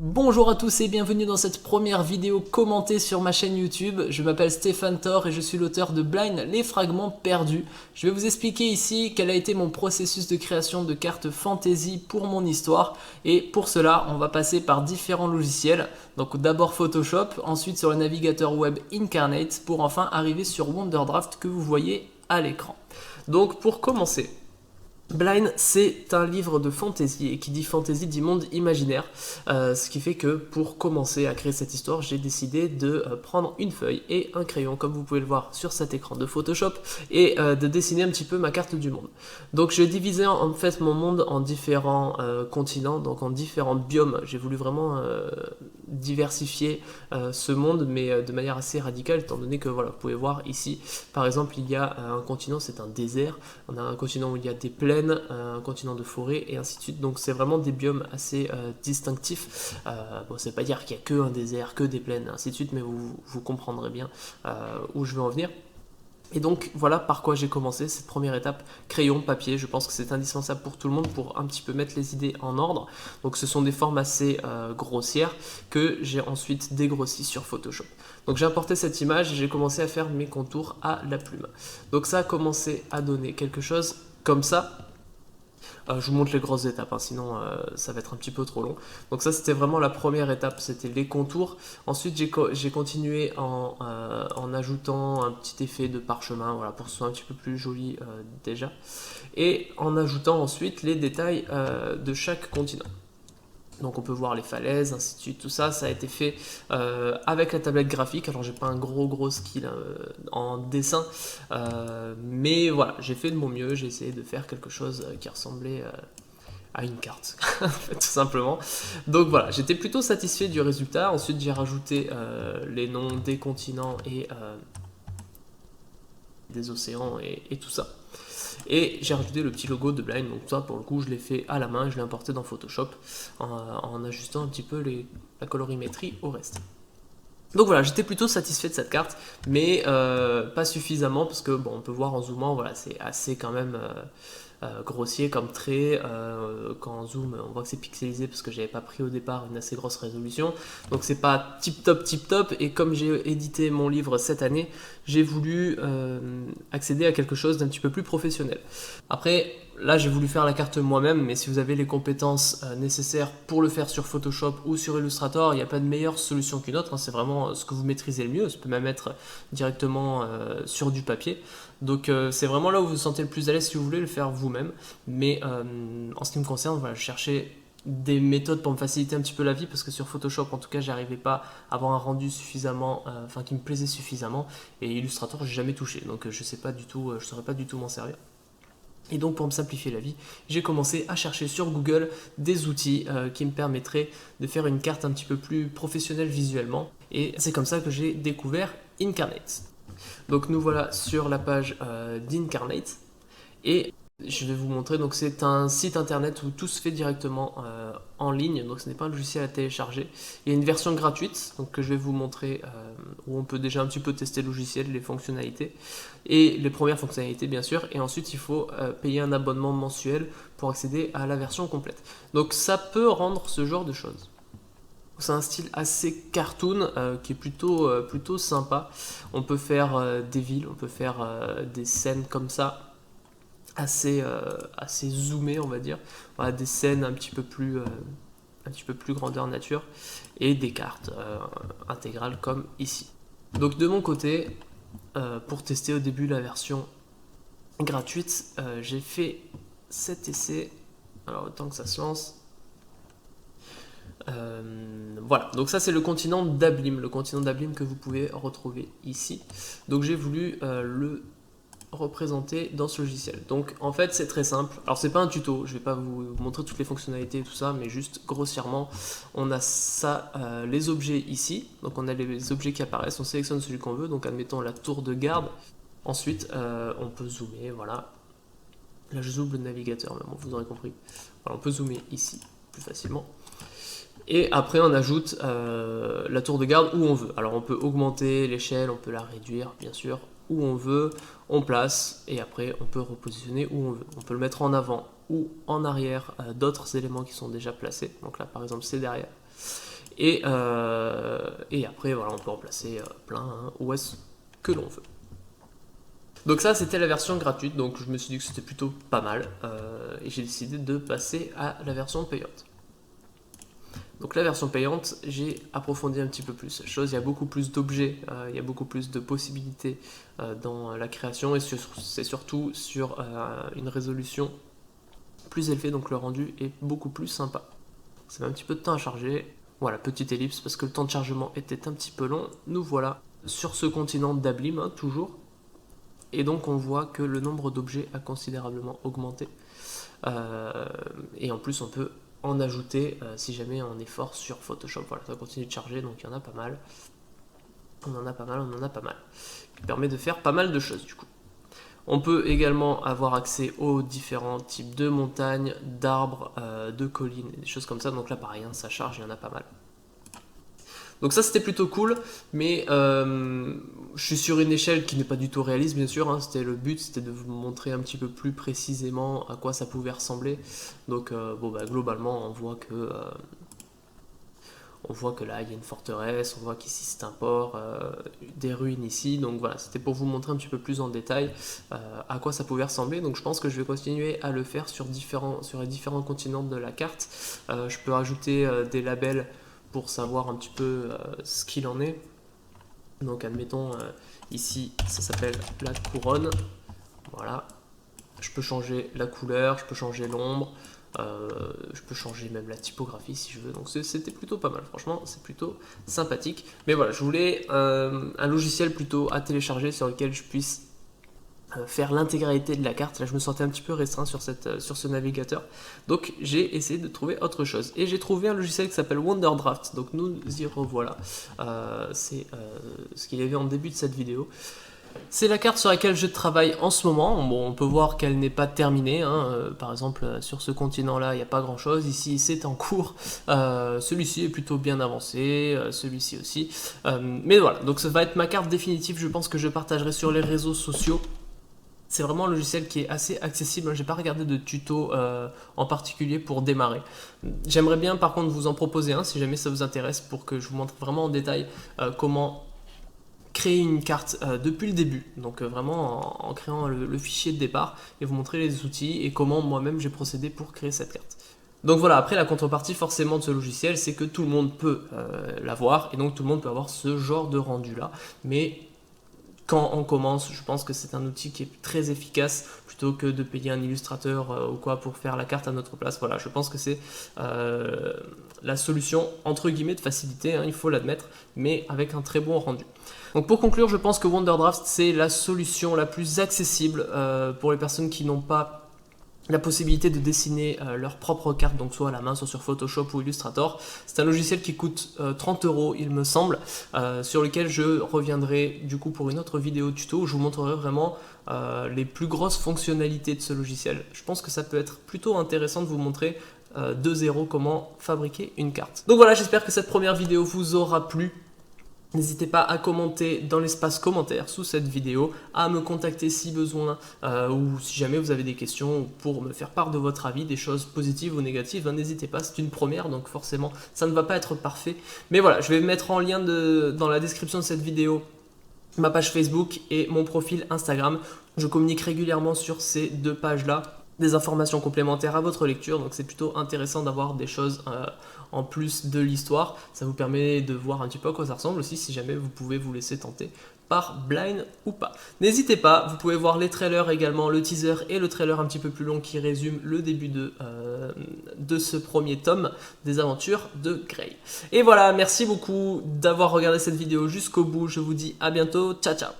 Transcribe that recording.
Bonjour à tous et bienvenue dans cette première vidéo commentée sur ma chaîne YouTube. Je m'appelle Stéphane Thor et je suis l'auteur de Blind, les fragments perdus. Je vais vous expliquer ici quel a été mon processus de création de cartes fantasy pour mon histoire. Et pour cela, on va passer par différents logiciels. Donc d'abord Photoshop, ensuite sur le navigateur web Incarnate, pour enfin arriver sur Wonderdraft que vous voyez à l'écran. Donc pour commencer, Blind, c'est un livre de fantasy, et qui dit fantasy dit monde imaginaire, ce qui fait que pour commencer à créer cette histoire, j'ai décidé de prendre une feuille et un crayon, comme vous pouvez le voir sur cet écran de Photoshop, et de dessiner un petit peu ma carte du monde. Donc j'ai divisé en fait mon monde en différents continents, donc en différents biomes. J'ai voulu vraiment diversifier ce monde, mais de manière assez radicale, étant donné que voilà, vous pouvez voir ici, par exemple, il y a un continent, c'est un désert, on a un continent où il y a des plaines, un continent de forêt et ainsi de suite. Donc c'est vraiment des biomes assez distinctifs. Bon, c'est pas dire qu'il y a que un désert, que des plaines, ainsi de suite, mais vous comprendrez bien où je veux en venir. Et donc voilà par quoi j'ai commencé cette première étape, crayon, papier. Je pense que c'est indispensable pour tout le monde pour un petit peu mettre les idées en ordre. Donc ce sont des formes assez grossières que j'ai ensuite dégrossi sur Photoshop. Donc j'ai importé cette image et j'ai commencé à faire mes contours à la plume. Donc ça a commencé à donner quelque chose comme ça. Je vous montre les grosses étapes, hein, sinon ça va être un petit peu trop long. Donc ça c'était vraiment la première étape, c'était les contours. Ensuite j'ai continué en ajoutant un petit effet de parchemin, voilà, pour que ce soit un petit peu plus joli déjà. Et en ajoutant ensuite les détails de chaque continent. Donc on peut voir les falaises, ainsi de suite, tout ça, ça a été fait avec la tablette graphique. Alors j'ai pas un gros skill en dessin, mais voilà, j'ai fait de mon mieux, j'ai essayé de faire quelque chose qui ressemblait à une carte, tout simplement. Donc voilà, j'étais plutôt satisfait du résultat. Ensuite j'ai rajouté les noms des continents et des océans et tout ça. Et j'ai rajouté le petit logo de Blind, donc ça pour le coup je l'ai fait à la main, je l'ai importé dans Photoshop en ajustant un petit peu la colorimétrie au reste. Donc voilà, j'étais plutôt satisfait de cette carte, mais pas suffisamment parce que bon, on peut voir en zoomant, voilà, c'est assez quand même grossier comme trait. Quand on zoom, on voit que c'est pixelisé parce que j'avais pas pris au départ une assez grosse résolution. Donc c'est pas tip top. Et comme j'ai édité mon livre cette année, j'ai voulu accéder à quelque chose d'un petit peu plus professionnel. Après, là j'ai voulu faire la carte moi-même, mais si vous avez les compétences nécessaires pour le faire sur Photoshop ou sur Illustrator, il n'y a pas de meilleure solution qu'une autre, hein. C'est vraiment ce que vous maîtrisez le mieux. Ça peut même être directement sur du papier. Donc c'est vraiment là où vous vous sentez le plus à l'aise si vous voulez le faire vous-même. Mais en ce qui me concerne, voilà, je cherchais des méthodes pour me faciliter un petit peu la vie parce que sur Photoshop en tout cas j'arrivais pas à avoir un rendu suffisamment qui me plaisait suffisamment, et Illustrator j'ai jamais touché, donc je sais pas du tout, je saurais pas du tout m'en servir. Et donc pour me simplifier la vie, j'ai commencé à chercher sur Google des outils qui me permettraient de faire une carte un petit peu plus professionnelle visuellement, et c'est comme ça que j'ai découvert Incarnate. Donc nous voilà sur la page d'Incarnate, et je vais vous montrer, donc c'est un site internet où tout se fait directement en ligne, donc ce n'est pas un logiciel à télécharger. Il y a une version gratuite donc, que je vais vous montrer où on peut déjà un petit peu tester le logiciel, les fonctionnalités, et les premières fonctionnalités bien sûr, et ensuite il faut payer un abonnement mensuel pour accéder à la version complète. Donc ça peut rendre ce genre de choses. C'est un style assez cartoon qui est plutôt sympa. On peut faire des villes, on peut faire des scènes comme ça, assez zoomées on va dire. Voilà, des scènes un petit peu plus grandeur nature, et des cartes intégrales comme ici. Donc de mon côté, pour tester au début la version gratuite, j'ai fait cet essai. Alors autant que ça se lance. Voilà, donc ça c'est le continent d'Ablim, que vous pouvez retrouver ici. Donc j'ai voulu le représenter dans ce logiciel. Donc en fait c'est très simple. Alors c'est pas un tuto, je vais pas vous montrer toutes les fonctionnalités et tout ça, mais juste grossièrement, on a ça, les objets ici. Donc on a les objets qui apparaissent, on sélectionne celui qu'on veut. Donc admettons la tour de garde. Ensuite on peut zoomer, voilà. Là je zoome le navigateur, mais bon, vous aurez compris. Voilà, on peut zoomer ici plus facilement. Et après on ajoute la tour de garde où on veut. Alors on peut augmenter l'échelle, on peut la réduire bien sûr où on veut, on place, et après on peut repositionner où on veut. On peut le mettre en avant ou en arrière d'autres éléments qui sont déjà placés. Donc là par exemple c'est derrière. Et après, voilà, on peut en placer plein hein, où est-ce que l'on veut. Donc ça, c'était la version gratuite, donc je me suis dit que c'était plutôt pas mal. Et j'ai décidé de passer à la version payante. Donc la version payante, j'ai approfondi un petit peu plus la chose, il y a beaucoup plus d'objets, il y a beaucoup plus de possibilités dans la création et c'est surtout sur une résolution plus élevée, donc le rendu est beaucoup plus sympa. Ça met un petit peu de temps à charger, voilà, petite ellipse parce que le temps de chargement était un petit peu long. Nous voilà sur ce continent d'Ablim, hein, toujours, et donc on voit que le nombre d'objets a considérablement augmenté. Et en plus on peut en ajouter si jamais on est fort sur Photoshop. Voilà, ça continue de charger, donc il y en a pas mal. On en a pas mal. Qui permet de faire pas mal de choses du coup. On peut également avoir accès aux différents types de montagnes, d'arbres, de collines, des choses comme ça. Donc là pareil, hein, ça charge, il y en a pas mal. Donc ça c'était plutôt cool, mais je suis sur une échelle qui n'est pas du tout réaliste bien sûr, hein. Le but c'était de vous montrer un petit peu plus précisément à quoi ça pouvait ressembler. Donc bon, bah, globalement on voit que là il y a une forteresse, on voit qu'ici c'est un port, des ruines ici, donc voilà, c'était pour vous montrer un petit peu plus en détail à quoi ça pouvait ressembler. Donc je pense que je vais continuer à le faire sur les différents continents de la carte. Je peux rajouter des labels pour savoir un petit peu ce qu'il en est. Donc admettons ici ça s'appelle la couronne, voilà, je peux changer la couleur, je peux changer l'ombre, je peux changer même la typographie si je veux, donc c'était plutôt pas mal, franchement c'est plutôt sympathique. Mais voilà, je voulais un logiciel plutôt à télécharger sur lequel je puisse faire l'intégralité de la carte. Là je me sentais un petit peu restreint sur ce navigateur, donc j'ai essayé de trouver autre chose et j'ai trouvé un logiciel qui s'appelle Wonderdraft. Donc nous y revoilà, c'est ce qu'il y avait en début de cette vidéo. C'est la carte sur laquelle je travaille en ce moment. Bon, on peut voir qu'elle n'est pas terminée, hein. Par exemple sur ce continent là il n'y a pas grand chose, ici c'est en cours, celui-ci est plutôt bien avancé, celui-ci aussi, mais voilà, donc ça va être ma carte définitive. Je pense que je partagerai sur les réseaux sociaux. C'est vraiment un logiciel qui est assez accessible, j'ai pas regardé de tuto en particulier pour démarrer. J'aimerais bien par contre vous en proposer un si jamais ça vous intéresse, pour que je vous montre vraiment en détail comment créer une carte depuis le début, donc vraiment en créant le fichier de départ, et vous montrer les outils et comment moi-même j'ai procédé pour créer cette carte. Donc voilà, après la contrepartie forcément de ce logiciel, c'est que tout le monde peut l'avoir, et donc tout le monde peut avoir ce genre de rendu là, mais quand on commence, je pense que c'est un outil qui est très efficace, plutôt que de payer un illustrateur ou quoi pour faire la carte à notre place. Voilà, je pense que c'est la solution entre guillemets de facilité, hein, il faut l'admettre, mais avec un très bon rendu. Donc pour conclure, je pense que Wonderdraft c'est la solution la plus accessible pour les personnes qui n'ont pas la possibilité de dessiner leur propre carte, donc soit à la main, soit sur Photoshop ou Illustrator. C'est un logiciel qui coûte 30 € il me semble, sur lequel je reviendrai du coup pour une autre vidéo tuto où je vous montrerai vraiment les plus grosses fonctionnalités de ce logiciel. Je pense que ça peut être plutôt intéressant de vous montrer de zéro comment fabriquer une carte. Donc voilà, j'espère que cette première vidéo vous aura plu. N'hésitez pas à commenter dans l'espace commentaire sous cette vidéo, à me contacter si besoin, ou si jamais vous avez des questions pour me faire part de votre avis, des choses positives ou négatives, hein, n'hésitez pas, c'est une première, donc forcément ça ne va pas être parfait. Mais voilà, je vais mettre en lien dans la description de cette vidéo ma page Facebook et mon profil Instagram. Je communique régulièrement sur ces deux pages-là, des informations complémentaires à votre lecture, donc c'est plutôt intéressant d'avoir des choses en plus de l'histoire. Ça vous permet de voir un petit peu à quoi ça ressemble aussi, si jamais vous pouvez vous laisser tenter par Blind ou pas. N'hésitez pas, vous pouvez voir les trailers également, le teaser et le trailer un petit peu plus long qui résume le début de ce premier tome des aventures de Gray. Et voilà, merci beaucoup d'avoir regardé cette vidéo jusqu'au bout, je vous dis à bientôt, ciao ciao.